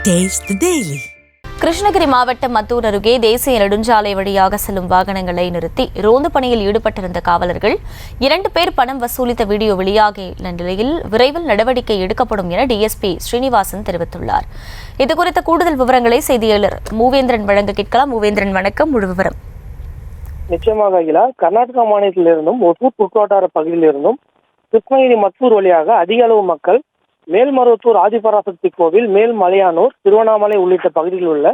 Taste the Daily. Krishnagiri மாவட்டம் மத்தூர் அருகே தேசிய நெடுஞ்சாலை வழியாக செல்லும் வாகனங்களை நிறுத்தி ரோந்து பணியில் ஈடுபட்டிருந்த காவலர்கள் 2 பேர் பணம் வசூலித்த வீடியோ வெளியாகியுள்ள நிலையில் விரைவில் நடவடிக்கை எடுக்கப்படும் என டிஎஸ்பி ஸ்ரீனிவாசன் தெரிவித்துள்ளார். இதுகுறித்த கூடுதல் விவரங்களை செய்தியாளர் மூவேந்திரன் வழங்க கேட்கலாம். மூவேந்திரன், வணக்கம். முழு விவரம். நிச்சயமாக அகிலா, கர்நாடகா மாநிலத்திலிருந்தும் ஒசூர் சுற்றுவட்டார பகுதியிலிருந்தும் கிருஷ்ணகிரி மத்தூர் வழியாக அதிக அளவு மக்கள் மேல்மருவத்தூர் ஆதிபராசக்தி கோவில், மேல்மலையானூர், திருவண்ணாமலை உள்ளிட்ட பகுதிகளில் உள்ள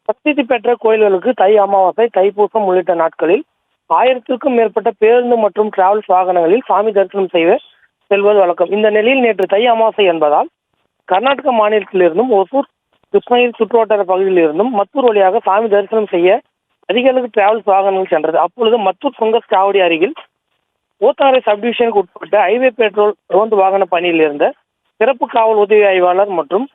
பிரசித்தி பெற்ற கோயில்களுக்கு தை அமாவாசை, தைப்பூசம் உள்ளிட்ட நாட்களில் 1000க்கும் மேற்பட்ட பேருந்து மற்றும் டிராவல்ஸ் வாகனங்களில் சாமி தரிசனம் செய்ய செல்வது வழக்கம். இந்த நிலையில் நேற்று தை அமாவாசை என்பதால் கர்நாடக மாநிலத்திலிருந்தும் ஒசூர் கிருஷ்ணகிரி சுற்றுவட்டார பகுதியில் இருந்தும் மத்தூர் வழியாக சாமி தரிசனம் செய்ய அதிக அளவு டிராவல்ஸ் வாகனங்கள் சென்றது. அப்பொழுது மத்தூர் சுங்க சாவடி அருகில் ஊத்தாரை சப்டிவிஷனுக்கு உட்பட்ட ஹைவே பெட்ரோல் ரோந்து வாகன பணியில் இருந்த சிறப்பு காவல் உதவி ஆய்வாளர் மற்றும்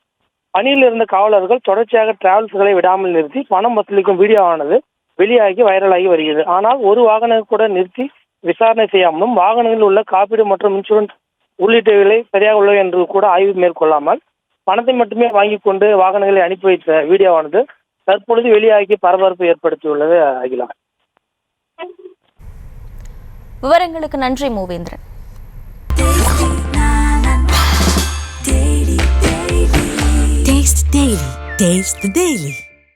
பணியில் இருந்த காவலர்கள் தொடர்ச்சியாக டிராவல்ஸ்களை விடாமல் நிறுத்தி பணம் வசூலிக்கும் வீடியோவானது வெளியாகி வைரலாகி வருகிறது. ஆனால் ஒரு வாகனம் கூட நிறுத்தி விசாரணை செய்யாமலும் வாகனங்களில் உள்ள காப்பீடு மற்றும் இன்சூரன்ஸ் உள்ளிட்டவைகளை சரியாக உள்ளது என்று கூட ஆய்வு மேற்கொள்ளாமல் பணத்தை மட்டுமே வாங்கி கொண்டு வாகனங்களை அனுப்பி வைத்த வீடியோவானது தற்பொழுது வெளியாகி பரபரப்பு ஏற்படுத்தியுள்ளது. அகிலா, விவரங்களுக்கு நன்றி மூவேந்திரன். Taste the Daily.